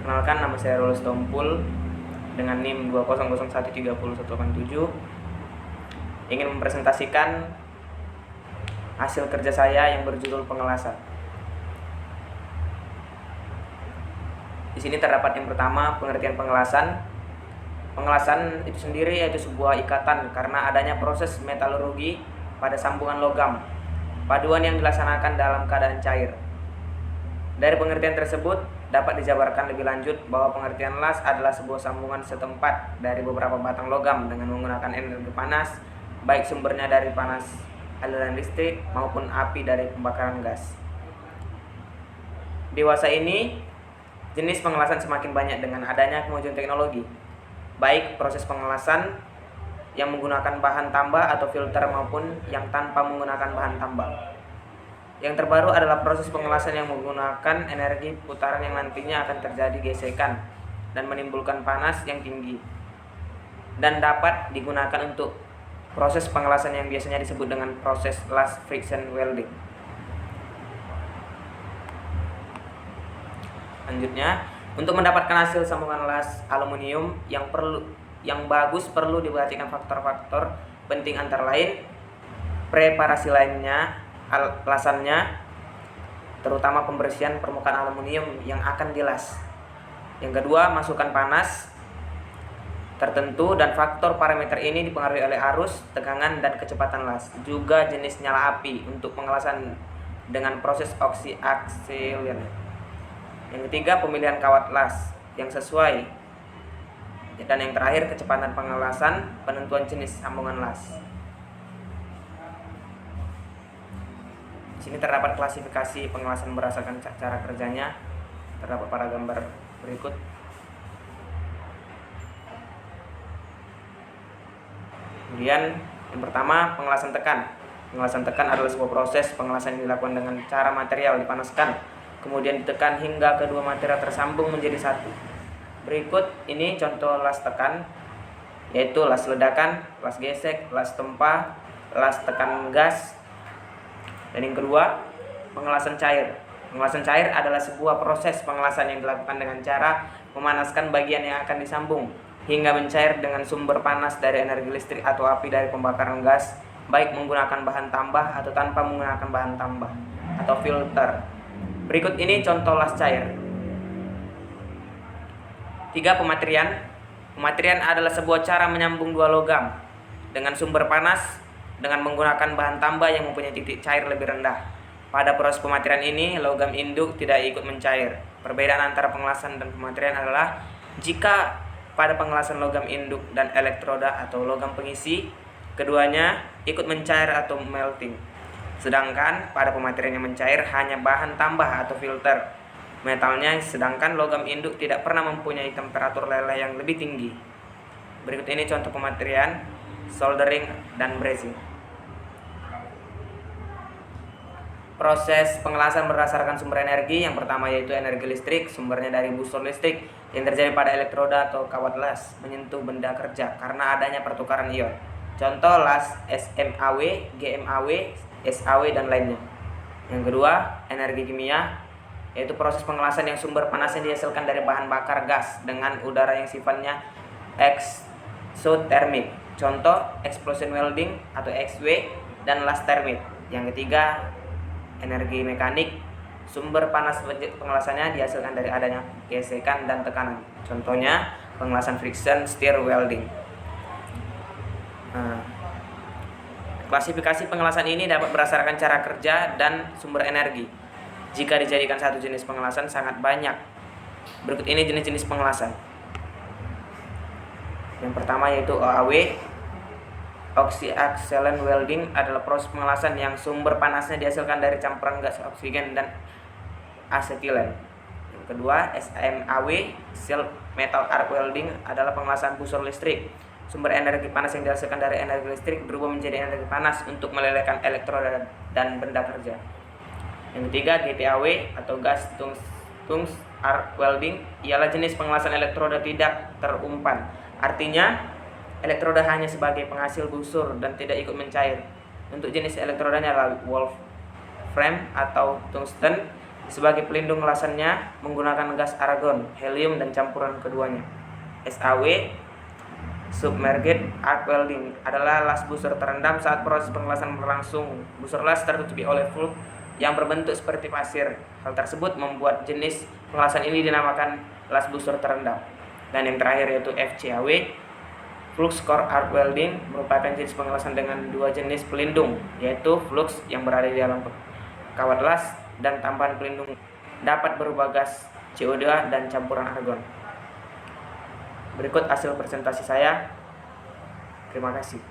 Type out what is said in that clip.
Perkenalkan, nama saya Rolus Tompul dengan NIM 200130187. Ingin mempresentasikan hasil kerja saya yang berjudul pengelasan. Di sini terdapat yang pertama, pengertian pengelasan. Pengelasan itu sendiri yaitu sebuah ikatan karena adanya proses metalurgi pada sambungan logam, paduan yang dilaksanakan dalam keadaan cair. Dari pengertian tersebut dapat dijabarkan lebih lanjut bahwa pengertian las adalah sebuah sambungan setempat dari beberapa batang logam dengan menggunakan energi panas, baik sumbernya dari panas aliran listrik maupun api dari pembakaran gas. Dewasa ini, jenis pengelasan semakin banyak dengan adanya kemajuan teknologi, baik proses pengelasan yang menggunakan bahan tambah atau filter maupun yang tanpa menggunakan bahan tambah. Yang terbaru adalah proses pengelasan yang menggunakan energi putaran yang nantinya akan terjadi gesekan dan menimbulkan panas yang tinggi, dan dapat digunakan untuk proses pengelasan yang biasanya disebut dengan proses las friction welding. Lanjutnya, untuk mendapatkan hasil sambungan las aluminium yang bagus perlu diperhatikan faktor-faktor penting antara lain preparasi lasannya, terutama pembersihan permukaan aluminium yang akan dilas. Yang kedua, masukan panas tertentu, dan faktor parameter ini dipengaruhi oleh arus, tegangan, dan kecepatan las. Juga jenis nyala api untuk pengelasan dengan proses oksi-aksilen. Yang ketiga, pemilihan kawat las yang sesuai. Dan yang terakhir, kecepatan pengelasan, penentuan jenis sambungan las. Di sini terdapat klasifikasi pengelasan berdasarkan cara kerjanya. Terdapat pada gambar berikut. Kemudian yang pertama, pengelasan tekan. Pengelasan tekan adalah sebuah proses pengelasan yang dilakukan dengan cara material dipanaskan, kemudian ditekan hingga kedua material tersambung menjadi satu. Berikut ini contoh las tekan, yaitu las ledakan, las gesek, las tempa, las tekan gas. Dan yang kedua, pengelasan cair. Pengelasan cair adalah sebuah proses pengelasan yang dilakukan dengan cara memanaskan bagian yang akan disambung hingga mencair dengan sumber panas dari energi listrik atau api dari pembakaran gas, baik menggunakan bahan tambah atau tanpa menggunakan bahan tambah atau filter. Berikut ini contoh las cair. 3. Pematrian. Pematrian adalah sebuah cara menyambung dua logam dengan sumber panas dengan menggunakan bahan tambah yang mempunyai titik cair lebih rendah. Pada proses pematrian ini, logam induk tidak ikut mencair. Perbedaan antara pengelasan dan pematrian adalah jika pada pengelasan logam induk dan elektroda atau logam pengisi, keduanya ikut mencair atau melting. Sedangkan pada pematrian yang mencair hanya bahan tambah atau filter metalnya, sedangkan logam induk tidak pernah mempunyai temperatur leleh yang lebih tinggi. Berikut ini contoh pematrian, soldering, dan brazing. Proses pengelasan berdasarkan sumber energi. Yang pertama yaitu energi listrik, sumbernya dari busur listrik yang terjadi pada elektroda atau kawat las menyentuh benda kerja karena adanya pertukaran ion. Contoh las SMAW, GMAW, SAW, dan lainnya. Yang kedua, energi kimia, yaitu proses pengelasan yang sumber panasnya dihasilkan dari bahan bakar gas dengan udara yang sifatnya exothermic. Contoh explosion welding atau XW, dan las termit. Yang ketiga, energi mekanik, sumber panas pengelasannya dihasilkan dari adanya gesekan dan tekanan. Contohnya pengelasan friction stir welding. Klasifikasi pengelasan ini dapat berdasarkan cara kerja dan sumber energi. Jika dijadikan satu jenis pengelasan sangat banyak. Berikut ini jenis-jenis pengelasan. Yang pertama yaitu OAW, oxy-acetylene welding, adalah proses pengelasan yang sumber panasnya dihasilkan dari campuran gas oksigen dan asetilen. Yang kedua, SMAW, silk metal arc welding, adalah pengelasan busur listrik. Sumber energi panas yang dihasilkan dari energi listrik berubah menjadi energi panas untuk melelehkan elektroda dan benda kerja. Yang ketiga, GTAW atau gas tungsten arc welding, ialah jenis pengelasan elektroda tidak terumpan. Artinya, elektroda hanya sebagai penghasil busur dan tidak ikut mencair. Untuk jenis elektrodanya adalah wolfram atau tungsten, Sebagai pelindung ngelasannya menggunakan gas argon, helium, dan campuran keduanya. SAW, submerged arc welding, adalah las busur terendam saat proses pengelasan berlangsung. Busur las tertutupi oleh flux yang berbentuk seperti pasir. Hal tersebut membuat jenis pengelasan ini dinamakan las busur terendam. Dan yang terakhir yaitu FCAW, flux core arc welding, merupakan jenis pengelasan dengan dua jenis pelindung, yaitu flux yang berada di dalam kawat las dan tambahan pelindung dapat berupa gas CO2 dan campuran argon. Berikut hasil presentasi saya. Terima kasih.